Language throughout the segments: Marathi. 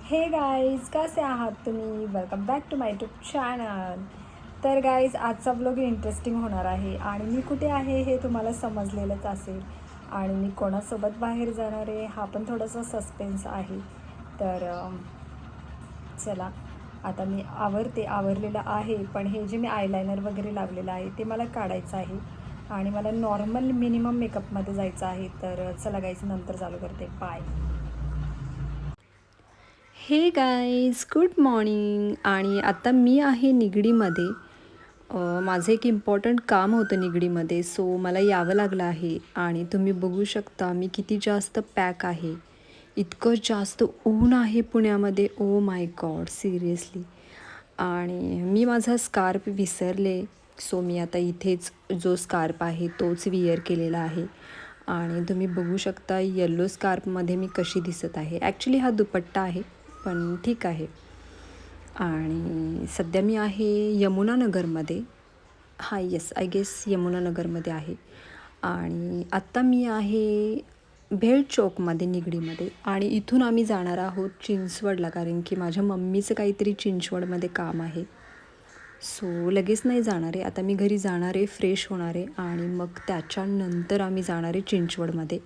हे गाईज, कसे आहात तुम्ही? Welcome back to my YouTube channel. तर गाईज, आजचा व्लॉग इंटरेस्टिंग होणार आहे आणि मी कुठे आहे हे तुम्हाला समजलेलंच असेल आणि मी कोणासोबत बाहेर जाणार आहे हा पण थोडासा सस्पेन्स आहे. तर चला, आता मी आवरलेलं आहे, पण हे जे मी आयलायनर वगैरे लावलेलं आहे ते मला काढायचं आहे आणि मला नॉर्मल मिनिमम मेकअपमध्ये जायचं आहे. तर चला गाईज, नंतर चालू करते. बाय. हे गाईज, गुड मॉर्निंग. आणि आता मी आहे निगडीमध्ये. माझं एक इम्पॉर्टंट काम होतं निगडीमध्ये, सो मला यावं लागलं आहे. आणि तुम्ही बघू शकता मी किती जास्त पॅक आहे. इतकं जास्त ऊन आहे पुण्यामध्ये, ओ माय गॉड, सिरियसली. आणि मी माझा स्कार्फ विसरले, सो मी आता इथेच जो स्कार्फ आहे तोच विअर केलेला आहे. आणि तुम्ही बघू शकता येल्लो स्कार्फमध्ये मी कशी दिसत आहे. ॲक्च्युली हा दुपट्टा आहे, पण ठीक आहे. आणि सध्या मी आहे यमुनानगरमध्ये. हां, येस, आय गेस यमुनानगरमध्ये आहे. आणि आत्ता मी आहे भेळ चौकमध्ये, निगडीमध्ये. आणि इथून आम्ही जाणार आहोत चिंचवडला, कारण की माझ्या मम्मीचं काहीतरी चिंचवडमध्ये काम आहे. सो लगेच नाही जाणार आहे, आता मी घरी जाणार आहे, फ्रेश होणार आहे आणि मग त्याच्यानंतर आम्ही जाणार आहे चिंचवडमध्ये.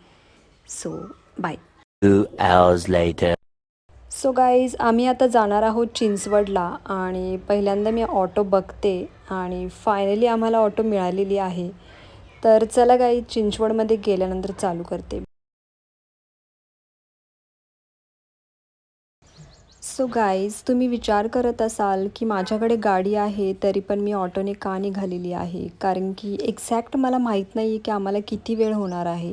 So bye. 2 hours later. So guys, आम्ही आता जाणार आहोत चिंचवडला आणि पहिल्यांदा मी ऑटो बघते आणि फायनली आम्हाला ऑटो मिळालेली आहे. तर चला गाईज, चिंचवडमध्ये गेल्यानंतर चालू करते. सो गाईज, तुम्ही विचार करत असाल की माझ्याकडे गाडी आहे तरी पण मी ऑटोने का निघालेली आहे, कारण की एक्झॅक्ट मला माहीत नाही आहे की आम्हाला किती वेळ होणार आहे,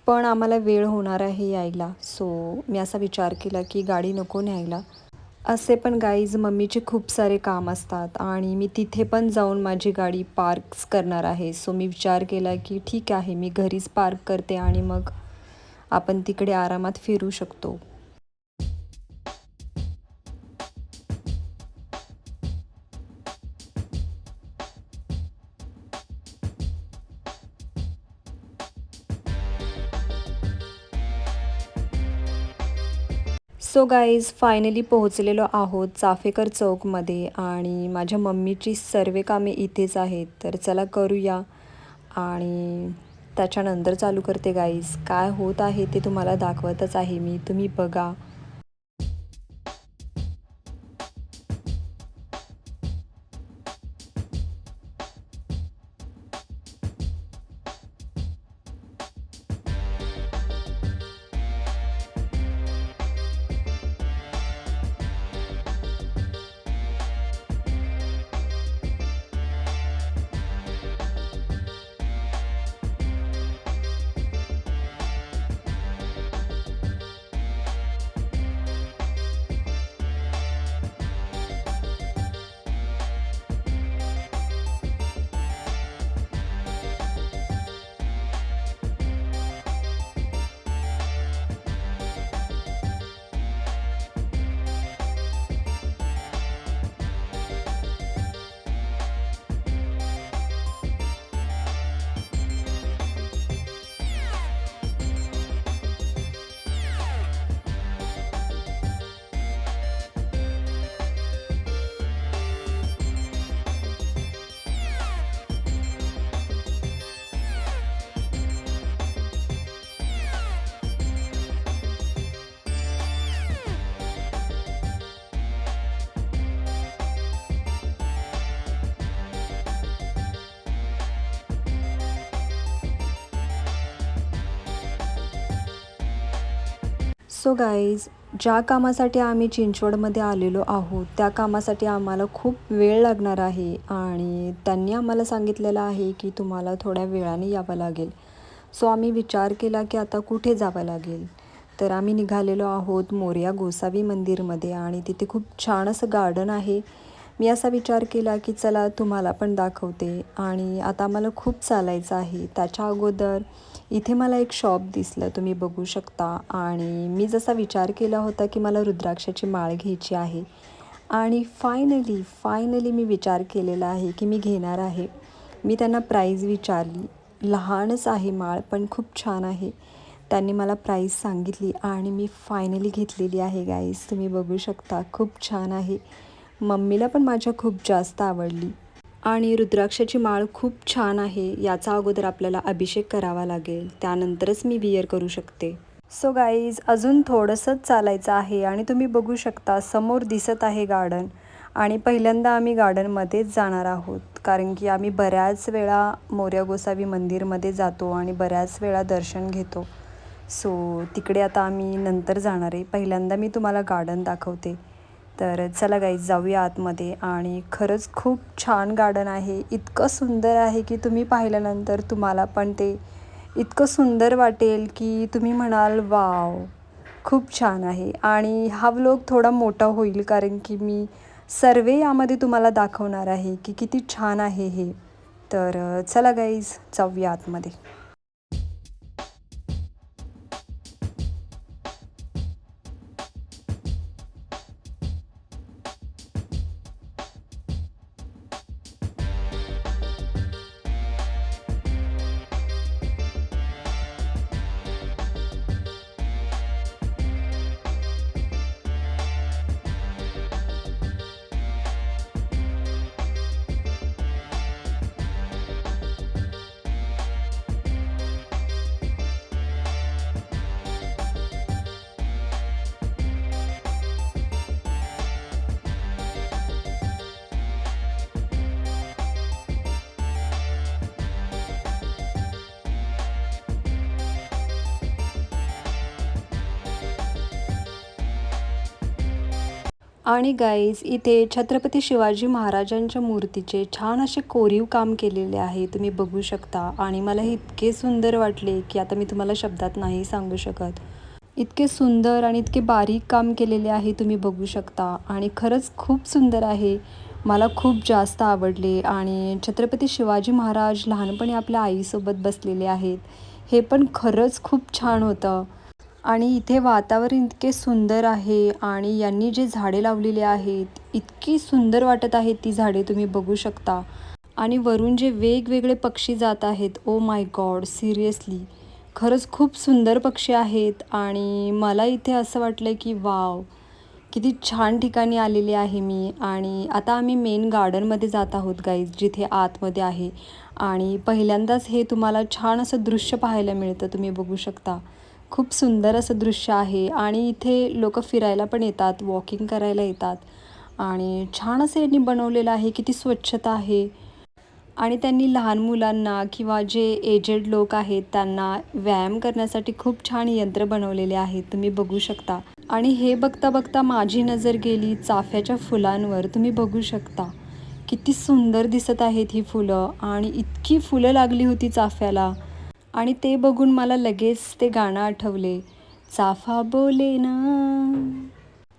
पण आम्हाला वेळ होणार आहे यायला. सो मी असा विचार केला की गाडी नको न्यायला. असे पण गाईज, मम्मीचे खूप सारे काम असतात आणि मी तिथे पण जाऊन माझी गाडी पार्क्स करणार आहे. सो मी विचार केला की ठीक आहे, मी घरीच पार्क करते आणि मग आपण तिकडे आरामात फिरू शकतो. सो गाईज, फायनली पोहोचलेलो आहोत चाफेकर चौकमध्ये आणि माझ्या मम्मीची सर्व कामे इथेच आहेत. तर चला करूया आणि त्याच्यानंतर चालू करते गाईज. काय होत आहे ते तुम्हाला दाखवतच आहे मी, तुम्ही बघा. सो गाईज, ज्या कामासाठी आम्ही चिंचवडमध्ये आलेलो आहोत त्या कामासाठी आम्हाला खूप वेळ लागणार आहे आणि त्यांनी आम्हाला सांगितलेलं आहे की तुम्हाला थोड्या वेळाने यावं लागेल. सो आम्ही विचार केला की आता कुठे जावं लागेल. तर आम्ही निघालेलो आहोत मोरया गोसावी मंदिरमध्ये आणि तिथे खूप छान असं गार्डन आहे. मी असा विचार केला की चला तुम्हाला पण दाखवते. आणि आता आम्हाला खूप चालायचं आहे. त्याच्या अगोदर इथे मला एक शॉप दिसलं, तुम्ही बघू शकता. आणि मी जसा विचार केला होता की मला रुद्राक्षाची माळ घ्यायची आहे आणि फायनली मी विचार केलेला आहे की मी घेणार आहे. मी त्यांना प्राईज विचारली. लहानच आहे माळ, पण खूप छान आहे. त्यांनी मला प्राईस सांगितली आणि मी फायनली घेतलेली आहे गाईज. तुम्ही बघू शकता खूप छान आहे. मम्मीला पण माझ्या खूप जास्त आवडली. आणि रुद्राक्षाची माळ खूप छान आहे. याचा अगोदर आपल्याला अभिषेक करावा लागेल, त्यानंतरच मी विअर करू शकते. सो गाईज अजून थोडंसंच चालायचं आहे आणि तुम्ही बघू शकता समोर दिसत आहे गार्डन. आणि पहिल्यांदा आम्ही गार्डनमध्येच जाणार आहोत, कारण की आम्ही बऱ्याच वेळा मोरया गोसावी मंदिरमध्ये जातो आणि बऱ्याच वेळा दर्शन घेतो. सो तिकडे आता आम्ही नंतर जाणार आहे. पहिल्यांदा मी तुम्हाला गार्डन दाखवते. तर चला गाईज जाऊया आतमध्ये. आणि खरंच खूप छान गार्डन आहे. इतकं सुंदर आहे की तुम्ही पाहिल्यानंतर तुम्हाला पण ते इतकं सुंदर वाटेल की तुम्ही म्हणाल वाव, खूप छान आहे. आणि हा व्लॉग थोडा मोठा होईल, कारण की मी सर्व यामध्ये तुम्हाला दाखवणार आहे की किती छान आहे हे. तर चला गाईज जाऊया आतमध्ये. आणि गाईज इथे छत्रपती शिवाजी महाराजांच्या मूर्तीचे छान असे कोरीव काम केलेले आहे, तुम्ही बघू शकता. आणि मला हे इतके सुंदर वाटले की आता मी तुम्हाला शब्दात नाही सांगू शकत. इतके सुंदर आणि इतके बारीक काम केलेले आहे, तुम्ही बघू शकता. आणि खरंच खूप सुंदर आहे, मला खूप जास्त आवडले. आणि छत्रपती शिवाजी महाराज लहानपणी आपल्या आईसोबत बसलेले आहेत, हे पण खरंच खूप छान होतं. आणि इथे वातावरण इतके सुंदर आहे. आणि यांनी जे झाडे लावलेली आहेत इतकी सुंदर वाटत आहेत ती झाडे, तुम्ही बघू शकता. आणि वरून जे वेगवेगळे पक्षी जात आहेत, ओ माय गॉड, सिरियसली खरंच खूप सुंदर पक्षी आहेत. आणि मला इथे असं वाटलं की वाव, किती छान ठिकाणी आलेली आहे मी. आणि आता आम्ही मेन गार्डनमध्ये जात आहोत गाईज, जिथे आतमध्ये आहे. आणि पहिल्यांदाच हे तुम्हाला छान असं दृश्य पाहायला मिळतं, तुम्ही बघू शकता. खूप सुंदर असं दृश्य आहे. आणि इथे लोक फिरायला पण येतात, वॉकिंग करायला येतात. आणि छान असं यांनी बनवलेलं आहे, किती स्वच्छता आहे. आणि त्यांनी लहान मुलांना किंवा जे एजेड लोक आहेत त्यांना व्यायाम करण्यासाठी खूप छान यंत्र बनवलेले आहेत, तुम्ही बघू शकता. आणि हे बघता बघता माझी नजर गेली चाफ्याच्या फुलांवर, तुम्ही बघू शकता. किती सुंदर दिसत आहेत ही फुलं. आणि इतकी फुलं लागली होती चाफ्याला. आणि ते बघून मला लगेच ते गाणं आठवले, चाफा बोले ना.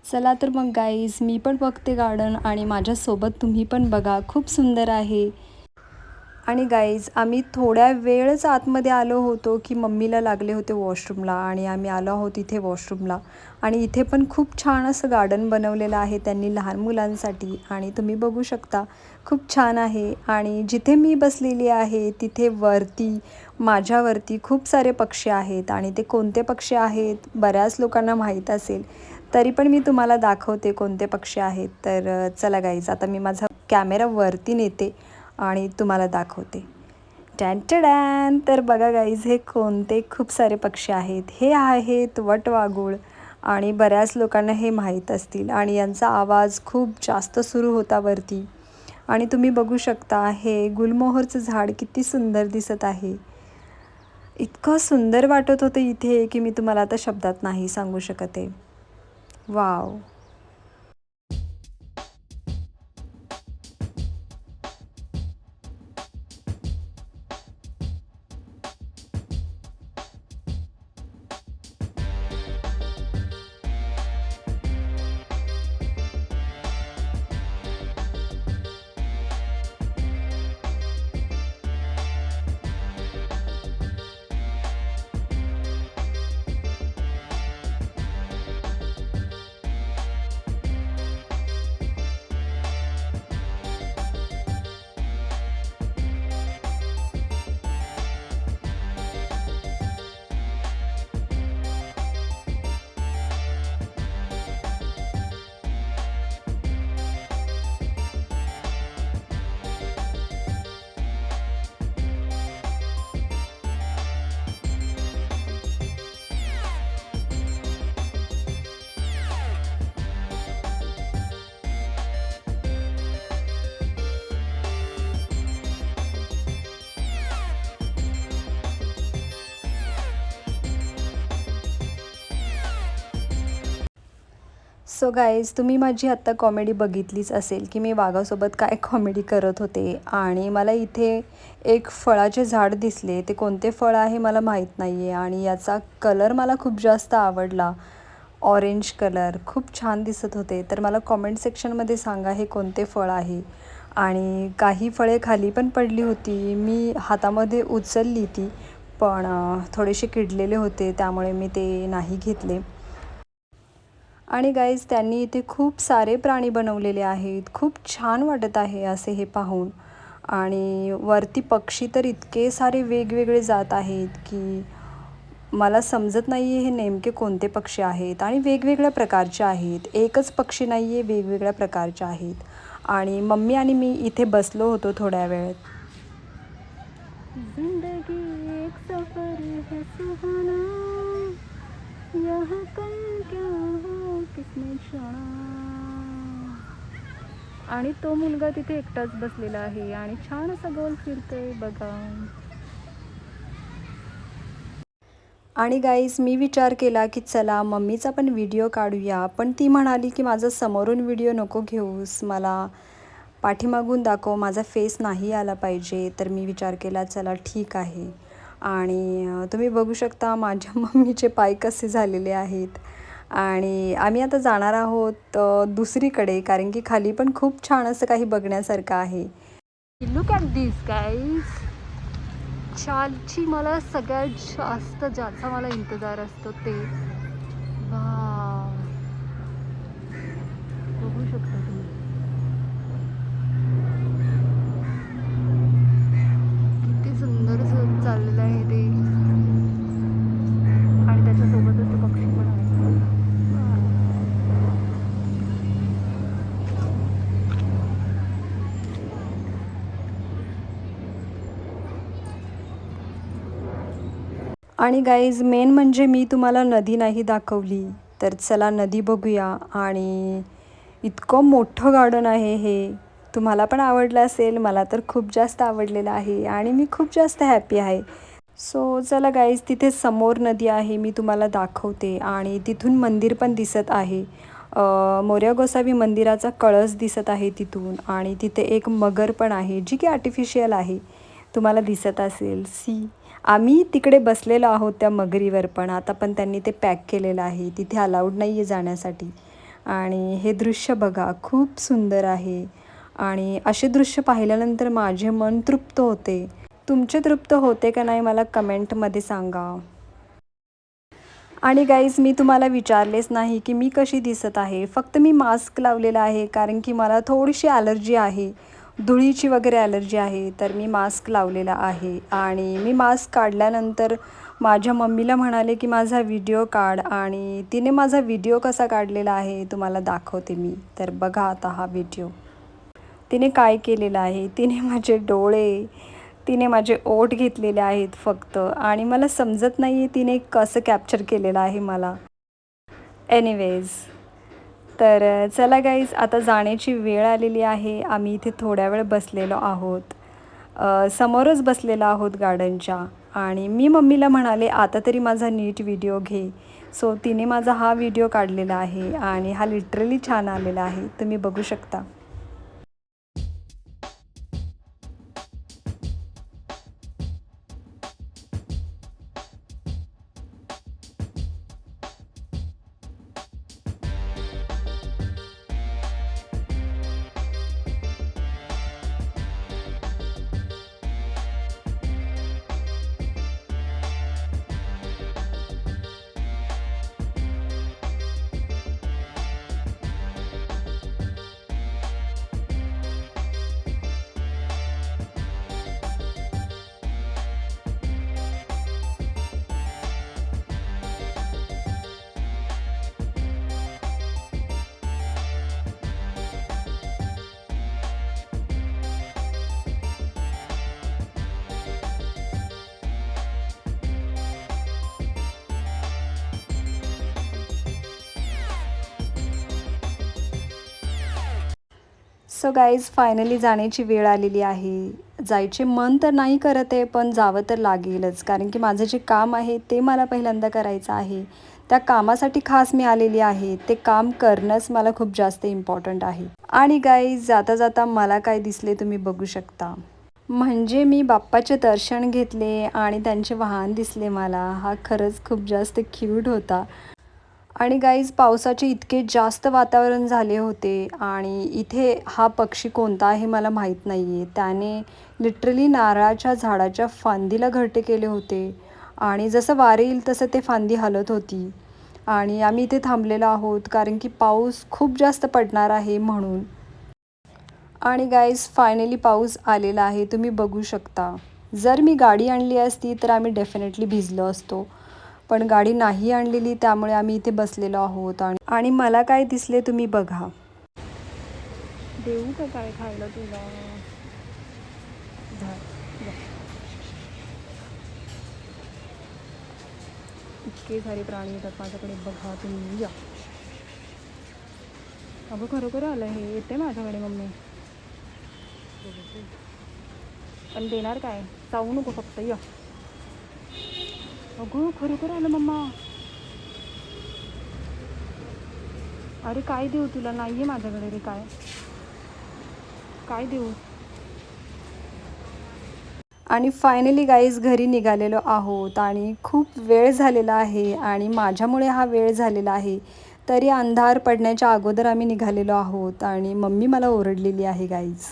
चला तर मग गाईज मी पण बघते गार्डन आणि माझ्यासोबत तुम्ही पण बघा, खूप सुंदर आहे. आणि गाईज आम्ही थोड्या वेळच आतमध्ये आलो होतो की मम्मीला लागले होते वॉशरूमला, आणि आम्ही आलो आहोत इथे वॉशरूमला. आणि इथे पण खूप छान असं गार्डन बनवलेलं आहे त्यांनी लहान मुलांसाठी. आणि तुम्ही बघू शकता खूप छान आहे. आणि जिथे मी बसलेली आहे तिथे वरती माझ्यावरती खूप सारे पक्षी आहेत. आणि ते कोणते पक्षी आहेत बऱ्याच लोकांना माहीत असेल, तरी पण मी तुम्हाला दाखवते कोणते पक्षी आहेत. तर चला गाईज आता मी माझा कॅमेरा वरती नेते आणि तुम्हाला दाखवते. टॅन. तर बघा गाईज हे कोणते खूप सारे पक्षी आहेत. हे आहेत वटवाघूळ. आणि बऱ्याच लोकांना हे माहीत असतील. आणि यांचा आवाज खूप जास्त सुरू होता वरती. आणि तुम्ही बघू शकता हे गुलमोहरचं झाड किती सुंदर दिसत आहे. इतकं सुंदर वाटत होतं इथे की मी तुम्हाला आता शब्दात नाही सांगू शकत आहे. वाव. सो गाईज, तुम्ही माझी आत्ता कॉमेडी बघितलीच असेल की मी वाघासोबत काय कॉमेडी करत होते. आणि मला इथे एक फळाचे झाड दिसले. ते कोणते फळ आहे मला माहीत नाही आहे आणि याचा कलर मला खूप जास्त आवडला. ऑरेंज कलर खूप छान दिसत होते. तर मला कॉमेंट सेक्शनमध्ये सांगा हे कोणते फळ आहे. आणि काही फळे खाली पण पडली होती. मी हातामध्ये उचलली ती, पण थोडेसे किडलेले होते, त्यामुळे मी ते नाही घेतले. आणि गाईज, त्यांनी इथे खूप सारे प्राणी बनवलेले आहेत. खूप छान वाटत आहे असे हे पाहून. आणि वरती पक्षी तर इतके सारे वेगवेगळे जात आहेत की मला समजत नाही आहे हे नेमके कोणते पक्षी आहेत. आणि वेगवेगळ्या प्रकारचे आहेत. एकच पक्षी नाही आहे, वेगवेगळ्या प्रकारचे आहेत. आणि मम्मी आणि मी इथे बसलो होतो थोड्या वेळ. जिंदगी एक सफर है सुहाना, यहाँ कल क्या हो किसने जाना. आणि तो मुलगा तिथे एकटाच बसलेला आहे आणि छान असा गोल फिरतोय बघा. आणि गाईज, मी विचार केला की चला मम्मीचा पण व्हिडिओ काढूया, पण ती म्हणाली की माझा समोरून व्हिडिओ नको घेऊस, मला पाठीमागून दाखव, माझा फेस नाही आला पाहिजे. तर मी विचार केला चला ठीक आहे. आणि तुम्ही बघू शकता माझ्या मम्मीचे पाय कसे झालेले आहेत. आणि आम्ही आता जाणार आहोत दुसरीकडे, कारण की खाली पण खूप छान असं काही बघण्यासारखं आहे. Look at this guys. चालची मला सगळ्यात जास्त ज्याचा मला इंतजार असतो ते. वाव, बघू शकता तुम्ही किती सुंदर चाललेलं आहे ते. आणि त्याच्यासोबतच ते पक्षी पण आहे. आणि गाईज, मेन म्हणजे मी तुम्हाला नदी नाही दाखवली. तर चला नदी बघूया. आणि इतकं मोठं गार्डन आहे हे. तुम्हाला पण आवडलं असेल, मला तर खूप जास्त आवडलेलं आहे आणि मी खूप जास्त हॅपी आहे. सो चला गाईज, तिथे समोर नदी आहे, मी तुम्हाला दाखवते. आणि तिथून मंदिर पण दिसत आहे. मोरया गोसावी मंदिराचा कळस दिसत आहे तिथून. आणि तिथे एक मगर पण आहे जी की आर्टिफिशियल आहे, तुम्हाला दिसत असेल. आम्ही तिकडे बसलेलो आहोत त्या मगरीवर, पण आता पण त्यांनी ते पॅक केलेलं आहे, तिथे अलाउड नाही आहे जाण्यासाठी. आणि हे दृश्य बघा, खूप सुंदर आहे. आणि असे दृश्य पाहिल्यानंतर माझे मन तृप्त होते. तुमचे तृप्त होते का नाही मला कमेंटमध्ये सांगा. आणि गाईज, मी तुम्हाला विचारलेच नाही की मी कशी दिसत आहे. फक्त मी मास्क लावलेला आहे, कारण की मला थोडीशी ॲलर्जी आहे, धुळीची वगैरे ॲलर्जी आहे. तर मी मास्क लावलेला आहे. आणि मी मास्क काढल्यानंतर माझ्या मम्मीला म्हणाले की माझा व्हिडिओ काढ. आणि तिने माझा व्हिडिओ कसा काढलेला आहे तुम्हाला दाखवते मी. तर बघा आता हा व्हिडिओ. तिने काय केलेलं आहे, तिने माझे डोळे, तिने माझे ओठ घेतलेले आहेत फक्त. आणि मला समजत नाही आहे तिने कसं कॅप्चर केलेलं आहे मला. एनिवेज, तर चला गाईज, आता जाण्याची वेळ आलेली आहे. आम्ही इथे थोड्या वेळ बसलेलो आहोत, समोरच बसलेलो आहोत गार्डनच्या. आणि मी मम्मीला म्हणाले आता तरी माझा नीट व्हिडिओ घे. सो तिने माझा हा व्हिडिओ काढलेला आहे आणि हा लिटरली छान आलेला आहे, तुम्ही बघू शकता. सो गाईज, फायनली जाण्याची वेळ आलेली आहे. जायचे मन तर नाही करत आहे, पण जावं तर लागेलच, कारण की माझं जे काम आहे ते मला पहिल्यांदा करायचं आहे. त्या कामासाठी खास मी आलेली आहे. ते काम करणंच मला खूप जास्त इम्पॉर्टंट आहे. आणि गाईज जाता जाता मला काय दिसले तुम्ही बघू शकता. म्हणजे मी बाप्पाचे दर्शन घेतले आणि त्यांचे वाहन दिसले मला. हा खरंच खूप जास्त क्यूट होता. आणि गाईज पावसाचे इतके जास्त वातावरण झाले होते आणि इथे हा पक्षी कोणता आहे मला माहीत नाही आहे. त्याने लिटरली नारळाच्या झाडाच्या फांदीला घरटे केले होते आणि जसं वारे येईल तसं ते फांदी हलत होती. आणि आम्ही इथे थांबलेलो आहोत कारण की पाऊस खूप जास्त पडणार आहे म्हणून. आणि गाईज फायनली पाऊस आलेला आहे, तुम्ही बघू शकता. जर मी गाडी आणली असती तर आम्ही डेफिनेटली भिजलो असतो. पण गाडी नाही आणलेली त्यामुळे आम्ही इथे बसलेलो आहोत. आणि मला काय दिसले तुम्ही बघा. देऊ का काय खायला तुला? इतके सारे प्राणी येतात माझ्याकडे बघा तुम्ही या. अगं खरोखर आलं हे, येते माझ्याकडे मम्मी. पण देणार काय? चावू नको फक्त या. अगं खरोखर आलं मम्मा. अरे काय देऊ तुला? नाही आहे माझ्याकडे रे. काय काय देऊ? आणि फायनली गाईज घरी निघालेलो आहोत आणि खूप वेळ झालेला आहे आणि माझ्यामुळे हा वेळ झालेला आहे. तरी अंधार पडण्याच्या अगोदर आम्ही निघालेलो आहोत आणि मम्मी मला ओरडलेली आहे गाईज.